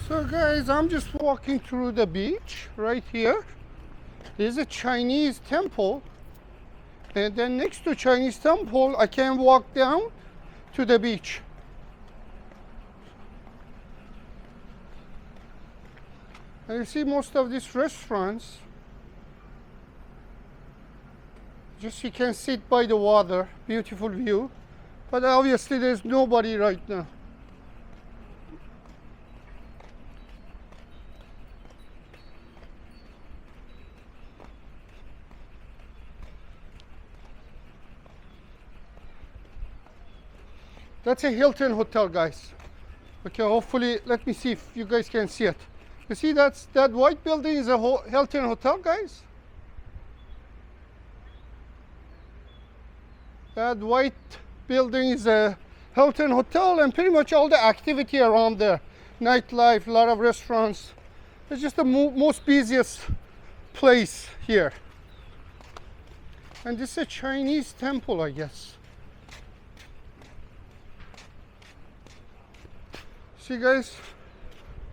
So guys, I'm just walking through the beach right here. There's a Chinese temple, and then next to Chinese temple I can walk down to the beach. And you see most of these restaurants, just you can sit by the water, beautiful view, but obviously there's nobody right now. That's a Hilton hotel, guys. Okay, hopefully, let me see if you guys can see it. You see that white building is a Hilton hotel, guys? That white building is a Hilton hotel, and pretty much all the activity around there. Nightlife, a lot of restaurants. It's just the most busiest place here. And this is a Chinese temple, I guess. See guys,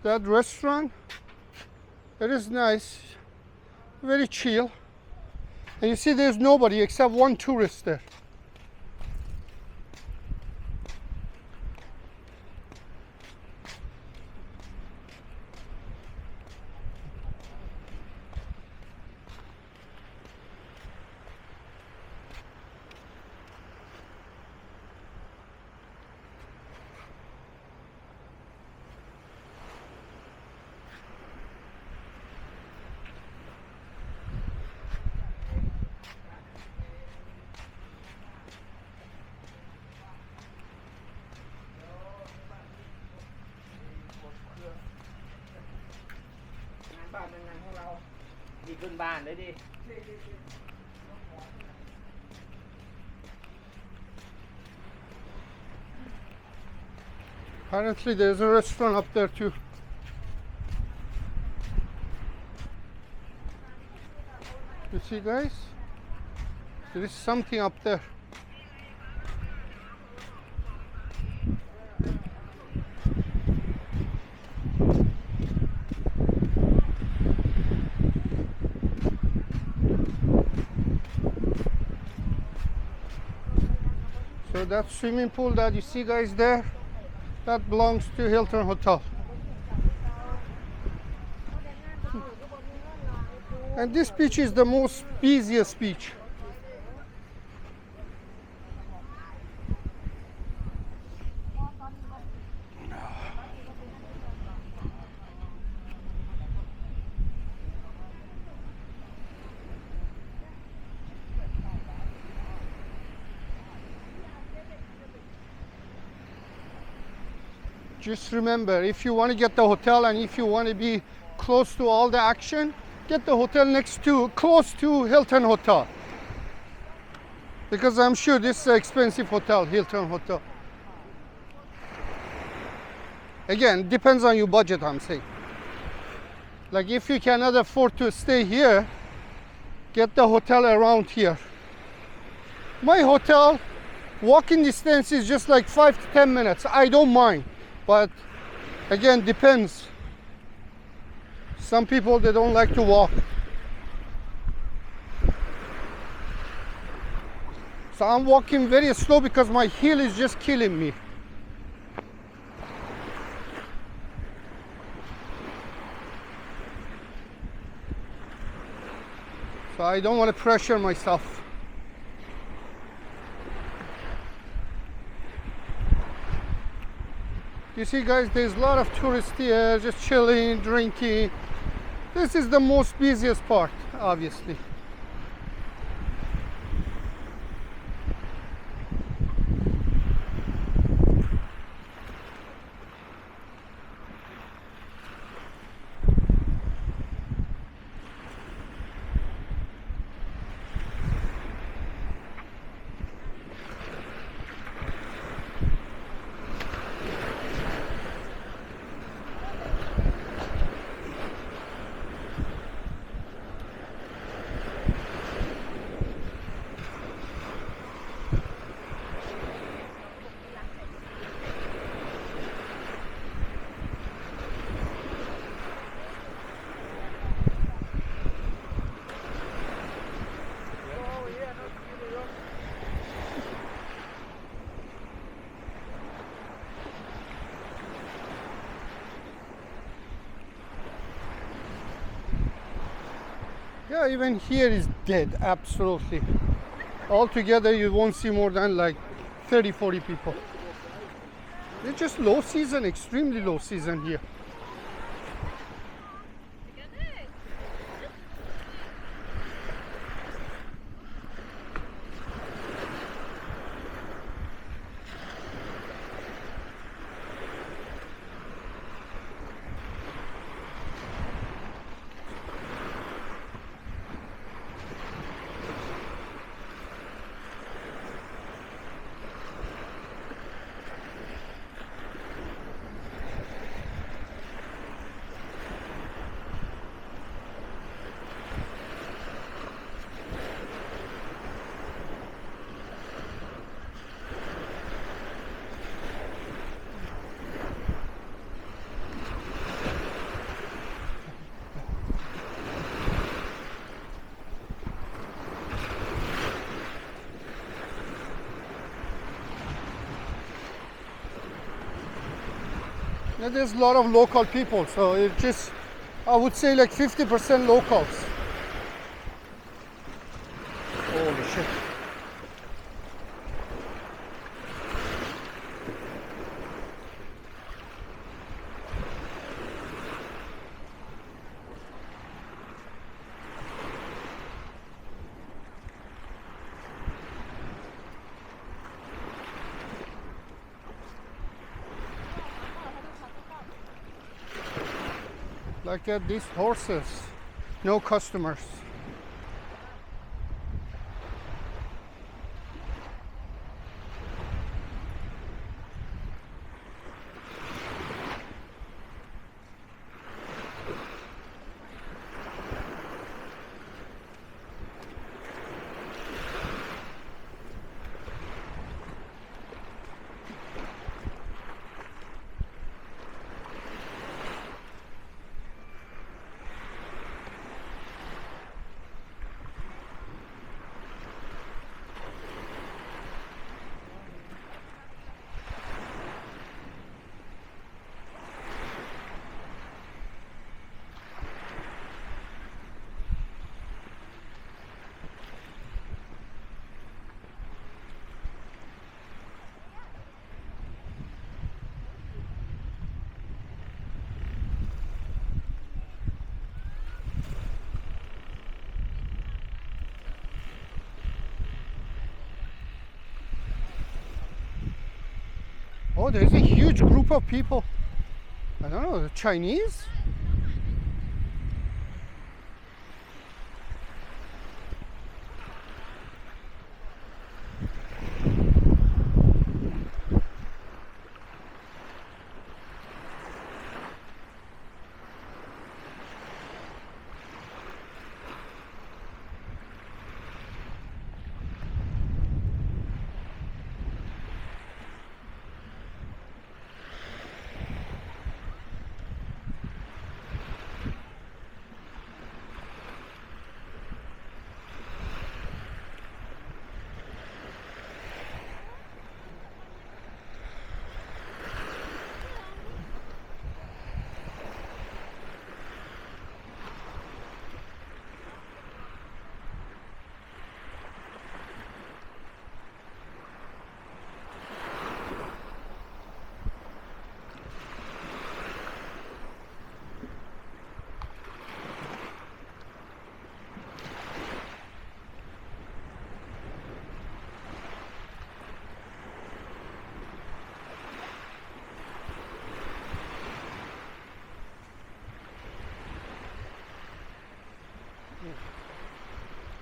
that restaurant, it is nice, very chill. And you see there's nobody except one tourist there. Apparently there's a restaurant up there too. You see guys? There is something up there. So that swimming pool that you see guys there, that belongs to Hilton Hotel. And this beach is the most busiest beach. Just remember, if you want to get the hotel and if you want to be close to all the action, get the hotel close to Hilton Hotel. Because I'm sure this is an expensive hotel, Hilton Hotel. Again, depends on your budget, I'm saying. Like if you cannot afford to stay here, get the hotel around here. My hotel, walking distance is just like 5 to 10 minutes. I don't mind. But again, depends. Some people, they don't like to walk. So I'm walking very slow because my heel is just killing me. So I don't want to pressure myself. You see guys, there's a lot of tourists here, just chilling, drinking. This is the most busiest part, obviously. Yeah, even here is dead, absolutely. Altogether, you won't see more than like 30, 40 people. It's just low season, extremely low season here. Yeah, there's a lot of local people, so it just, I would say like 50% locals. Holy shit. Look at these horses, no customers. Oh, there's a huge group of people. I don't know, the Chinese?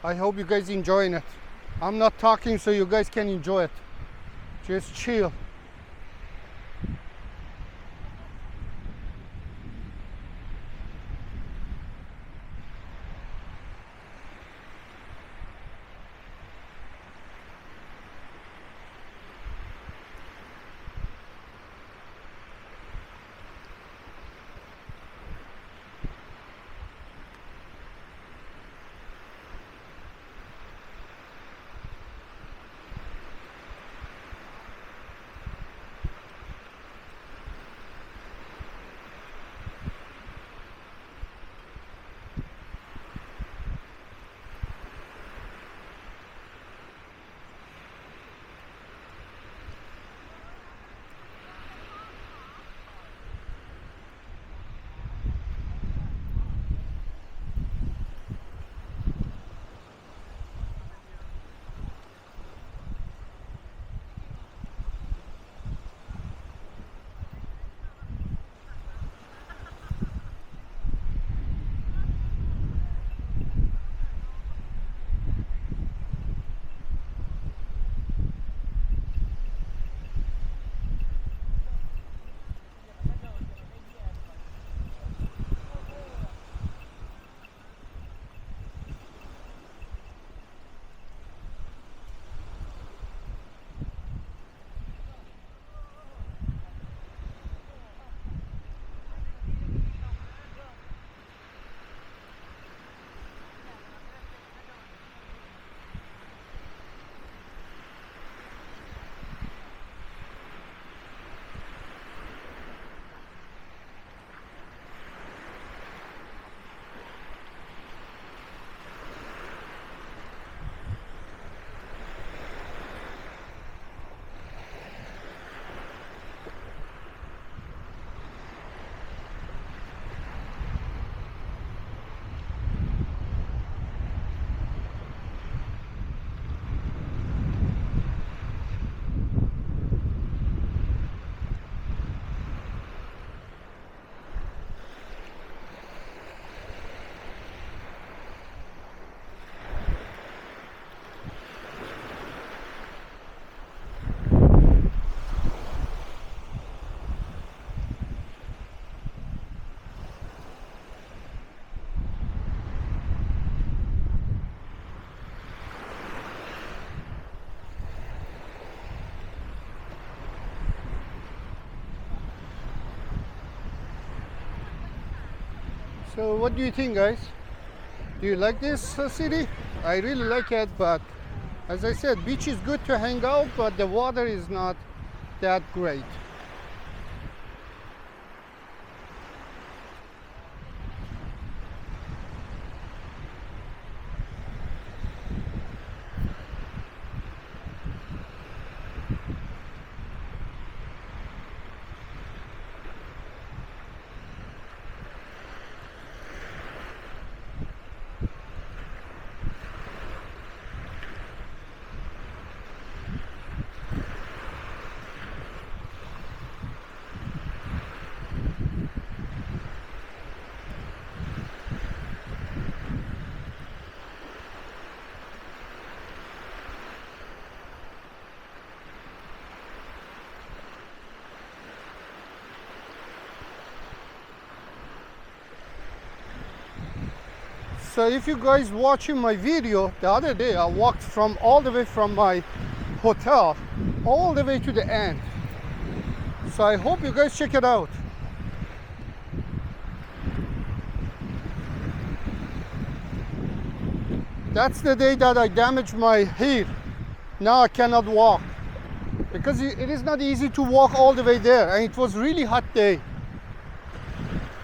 I hope you guys enjoying it. I'm not talking so you guys can enjoy it. Just chill. So what do you think, guys? Do you like this city? I really like it, but as I said, beach is good to hang out, but the water is not that great. So if you guys watching my video, the other day I walked from all the way from my hotel all the way to the end. So I hope you guys check it out. That's the day that I damaged my heel. Now I cannot walk because it is not easy to walk all the way there, and it was really hot day.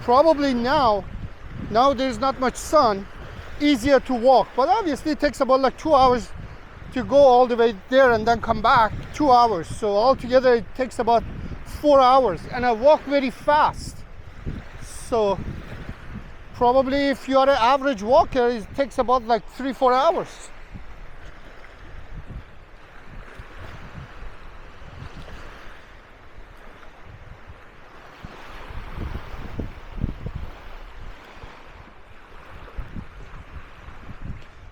Probably now there's not much sun, easier to walk, but obviously it takes about like 2 hours to go all the way there and then come back. 2 hours, so altogether it takes about 4 hours, and I walk very fast. So probably if you are an average walker, it takes about like 3-4 hours.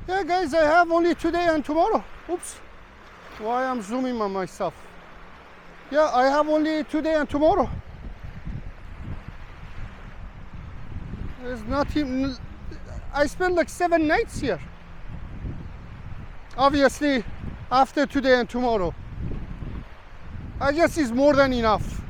Yeah, guys, I have only today and tomorrow. Oops, why I'm zooming on myself. Yeah, I have only today and tomorrow. There's nothing. I spent like 7 nights here. Obviously, after today and tomorrow, I guess it's more than enough.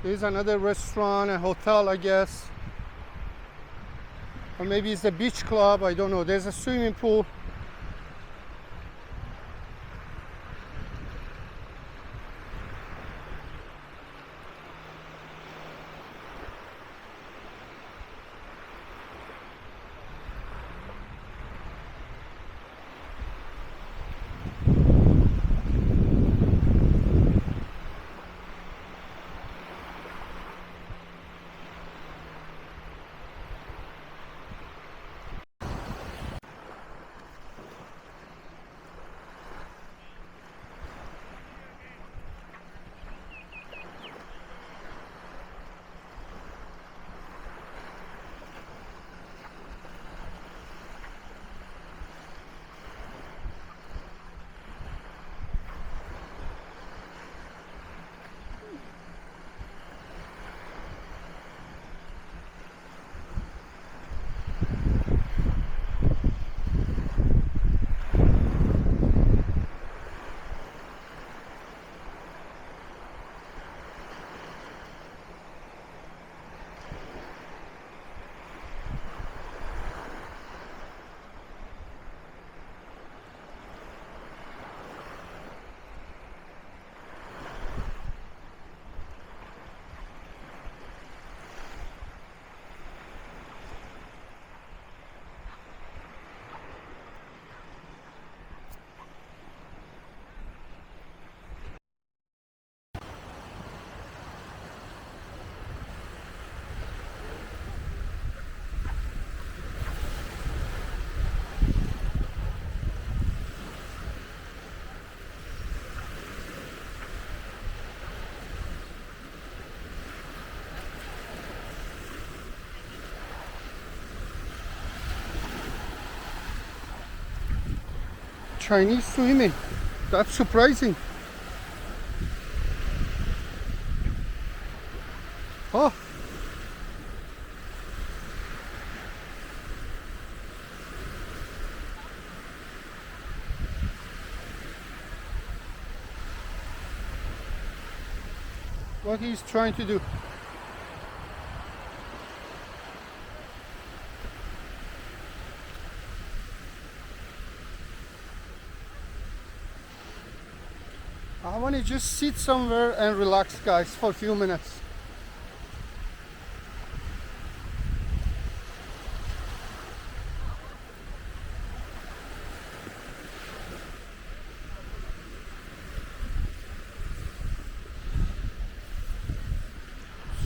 There's another restaurant, a hotel, I guess. Or maybe it's a beach club, I don't know. There's a swimming pool. Chinese swimming. That's surprising. Oh. what he's trying to do. I want to just sit somewhere and relax, guys, for a few minutes.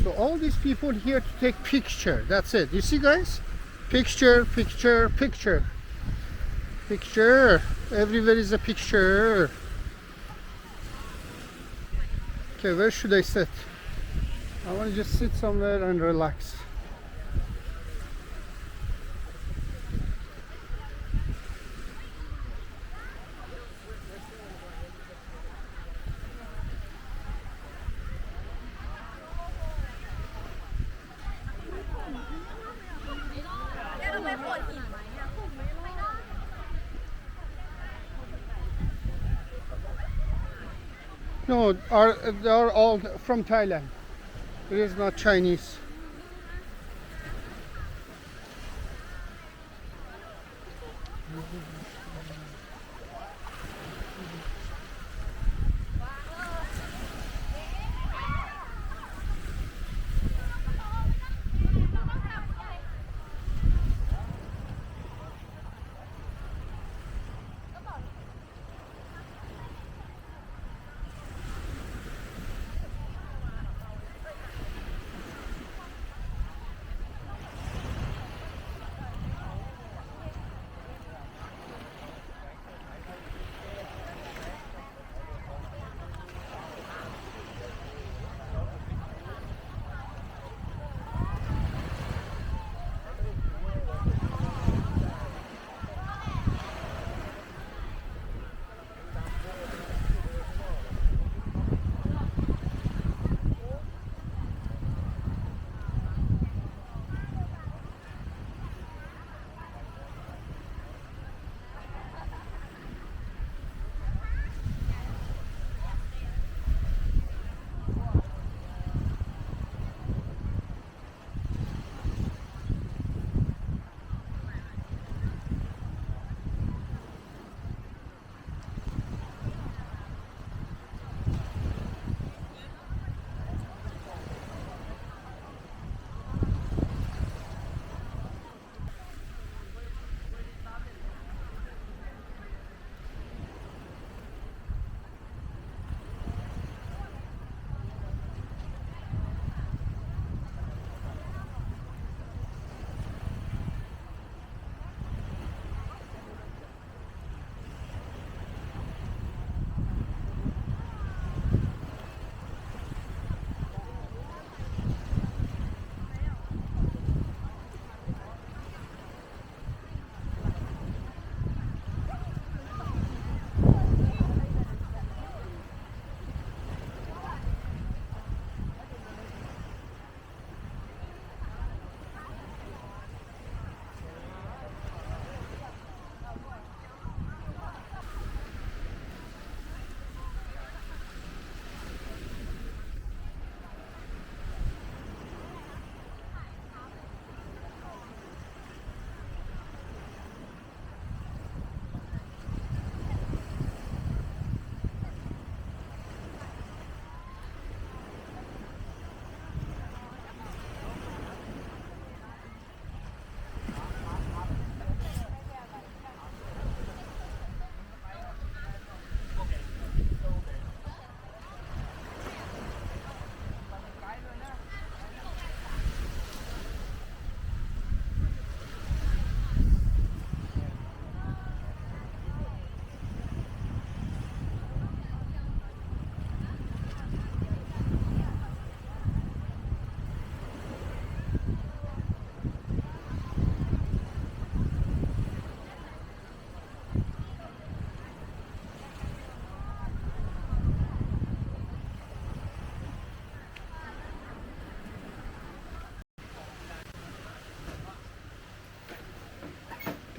So all these people here to take picture. That's it. You see, guys? Picture, picture, picture. Picture. Everywhere is a picture. Okay, where should I sit? I want to just sit somewhere and relax. No, they are all from Thailand. It is not Chinese.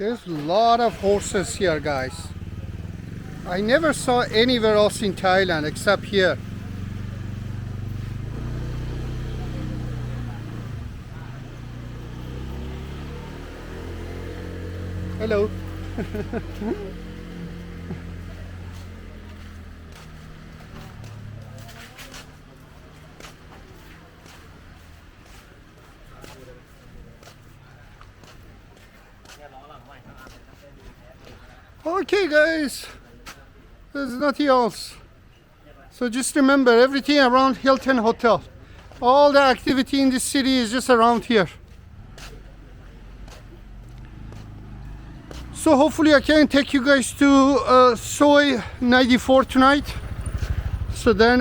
There's a lot of horses here, guys. I never saw anywhere else in Thailand except here. Hello. Okay guys, there's nothing else. So just remember, everything around Hilton Hotel. All the activity in this city is just around here. So hopefully I can take you guys to Soy 94 tonight. So then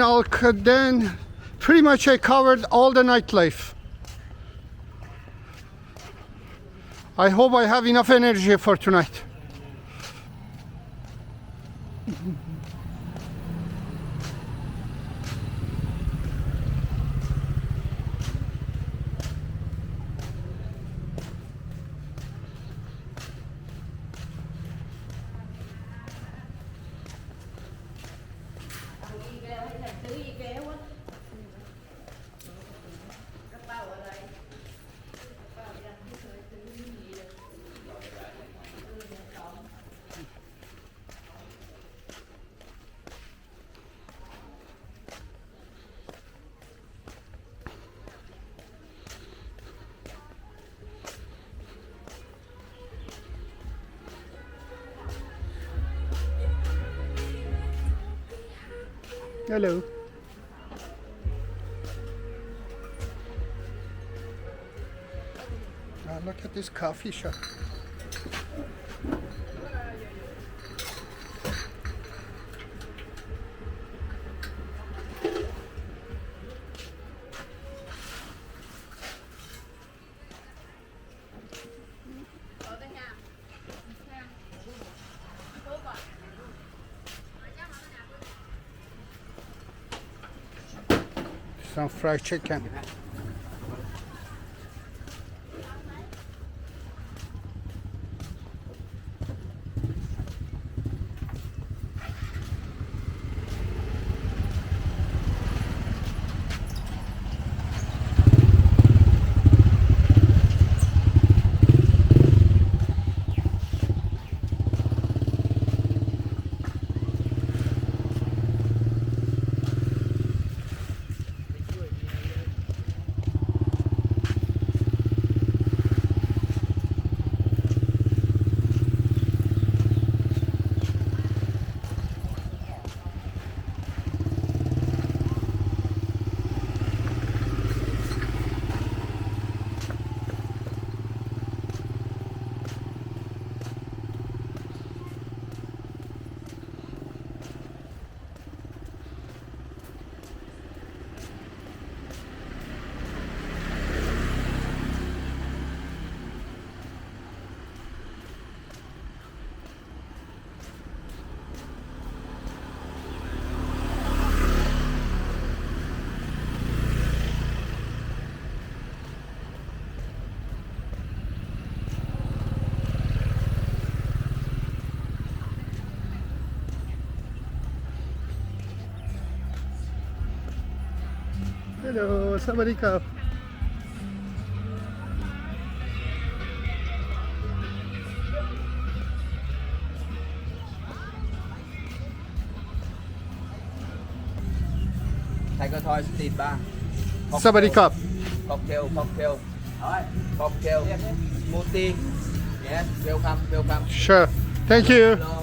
then pretty much I covered all the nightlife. I hope I have enough energy for tonight. Hello. Look at this coffee shop. Some fried chicken. Hello, somebody come. Thầy coi thôi, tìm ba. Somebody come. Cocktail. Alright, cocktail. Smoothie. Yes, welcome. Sure. Thank you. Hello.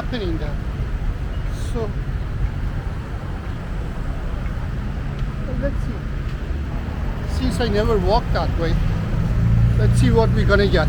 happening there. So let's see. Since I never walked that way, let's see what we're gonna get.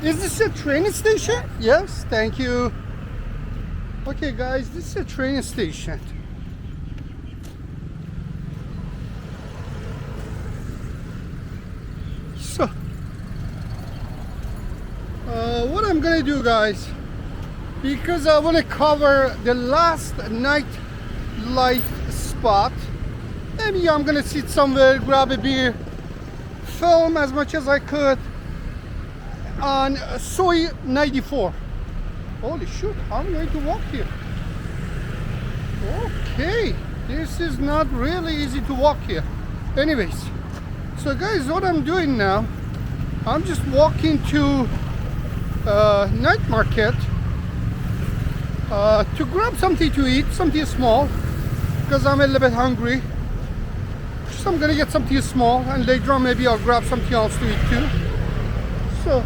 Is this a train station? Yes, thank you. Okay guys, this is a train station. So, what I'm gonna do guys, because I wanna cover the last night life spot, maybe I'm gonna sit somewhere, grab a beer, film as much as I could on Soy 94. Holy shoot, I'm going to walk here. Okay, this is not really easy to walk here. Anyways, so guys, what I'm doing now, I'm just walking to night market to grab something to eat, something small, because I'm a little bit hungry. So I'm gonna get something small, and later on maybe I'll grab something else to eat too. So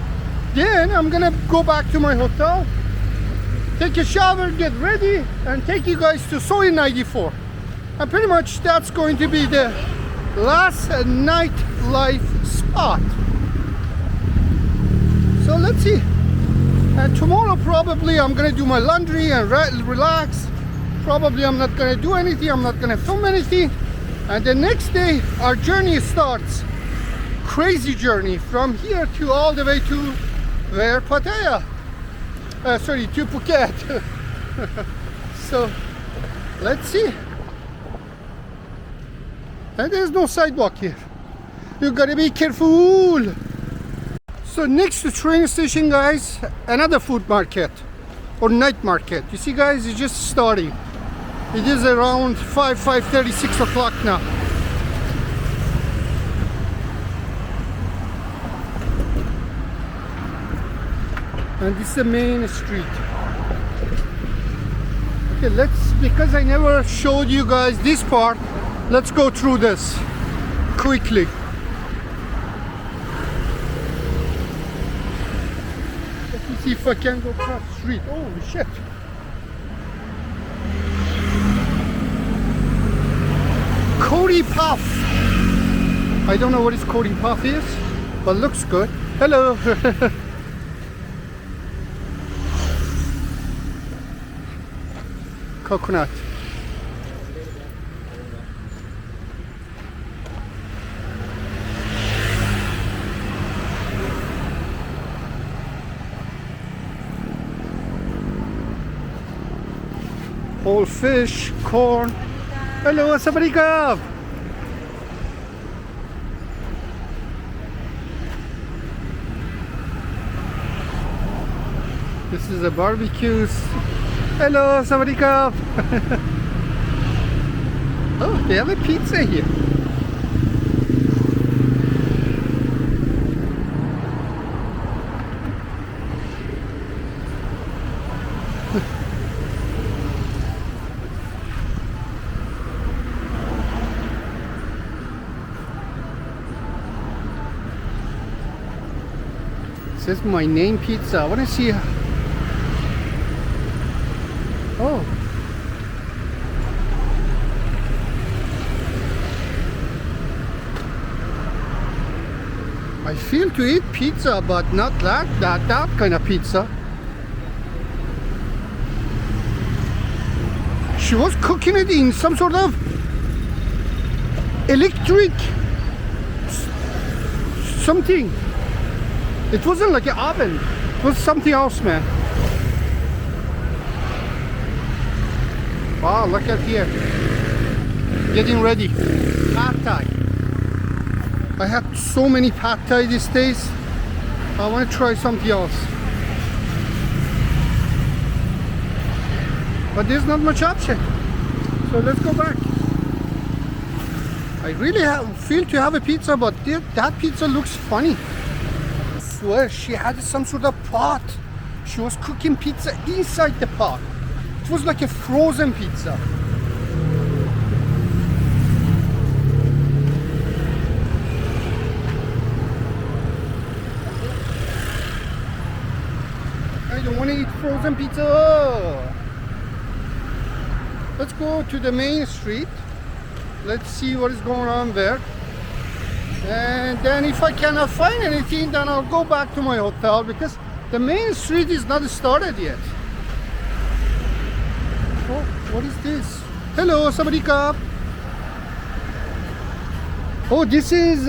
then I'm gonna go back to my hotel, take a shower, get ready, and take you guys to Soy 94. And pretty much that's going to be the last night life spot. So let's see. And tomorrow probably I'm gonna do my laundry and relax. Probably I'm not gonna do anything, I'm not gonna film anything. And the next day our journey starts. Crazy journey from here to all the way to where Pattaya. Sorry, to Phuket. So let's see. And there's no sidewalk here. You gotta be careful. So next to train station guys, another food market or night market. You see guys, it's just starting. It is around 5:30, 6 o'clock now. And this is the main street. Okay, because I never showed you guys this part, let's go through this quickly. Let me see if I can go across the street. Holy shit. Cody Puff. I don't know what his Cody Puff is, but looks good. Hello. Coconut. Whole fish, corn. Hello, somebody come. This is a barbecue. Hello, somebody come. Oh, they have a pizza here. It says my name pizza. I want to see. Oh. I feel to eat pizza, but not that kind of pizza. She was cooking it in some sort of electric something. It wasn't like an oven. It was something else, man. Wow, look at here. Getting ready. Pad Thai. I had so many Pad Thai these days. I want to try something else. But there's not much option. So let's go back. I really feel to have a pizza, but that pizza looks funny. I swear she had some sort of pot. She was cooking pizza inside the pot. It was like a frozen pizza. I don't want to eat frozen pizza. Let's go to the main street. Let's see what is going on there. And then if I cannot find anything, then I'll go back to my hotel because the main street is not started yet. Oh, what is this? Hello, somebody come. Oh, this is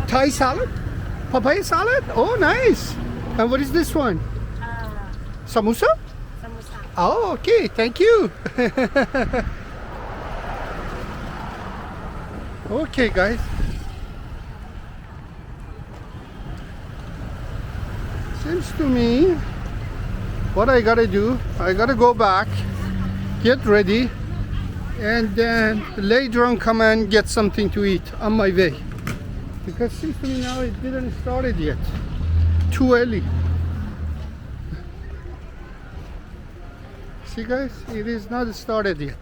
Thai salad? Papaya salad? Oh, nice. And what is this one? Samosa? Samosa. Oh, okay, thank you. Okay, guys. Seems to me what I gotta do, I gotta go back, get ready, and then later on come and get something to eat on my way. Because seems to me now it didn't start it yet. Too early. See guys, it is not started yet.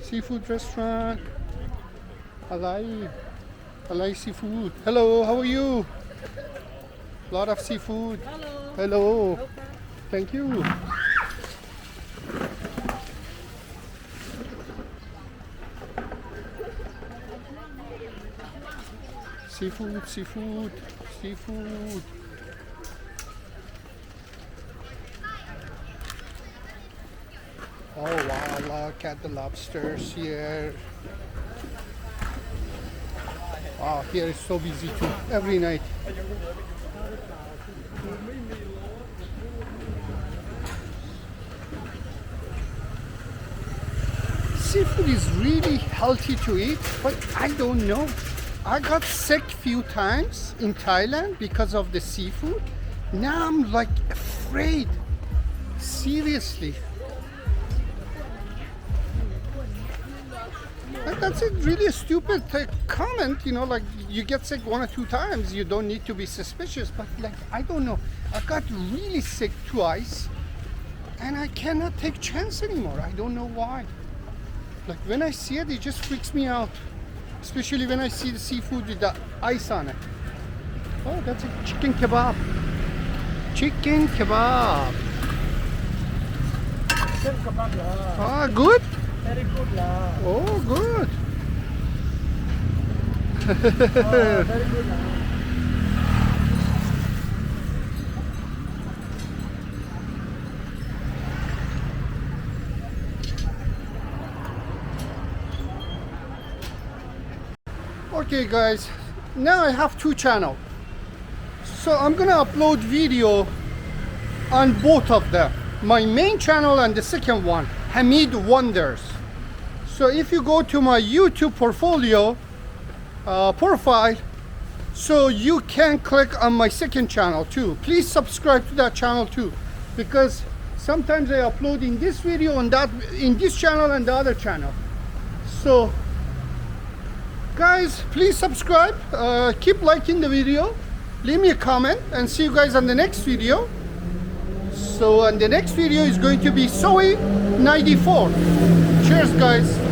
Seafood restaurant. Halai seafood. Hello, how are you? Lot of seafood. Hello. Hello. Okay. Thank you. Seafood, seafood, seafood. Oh wow, look at the lobsters here. Wow, here is so busy too, every night. Seafood is really healthy to eat, but I don't know. I got sick few times in Thailand because of the seafood. Now I'm like afraid. Seriously. And that's it, really a stupid comment, you know, like you get sick 1 or 2 times, you don't need to be suspicious, but like, I don't know. I got really sick twice and I cannot take chance anymore. I don't know why. Like when I see it, it just freaks me out. Especially when I see the seafood with the ice on it. Oh, that's a chicken kebab. Chicken kebab. Ah, good? Very good lah. Oh, good. Very good lah. Okay guys, now I have 2 channels. So I'm gonna upload video on both of them. My main channel and the second one, Hamid Wonders. So if you go to my YouTube portfolio profile, so you can click on my second channel too. Please subscribe to that channel too, because sometimes I upload in this video and that in this channel and the other channel. So guys, please subscribe, keep liking the video, leave me a comment, and see you guys on the next video. So and the next video is going to be Zoe 94. Cheers guys.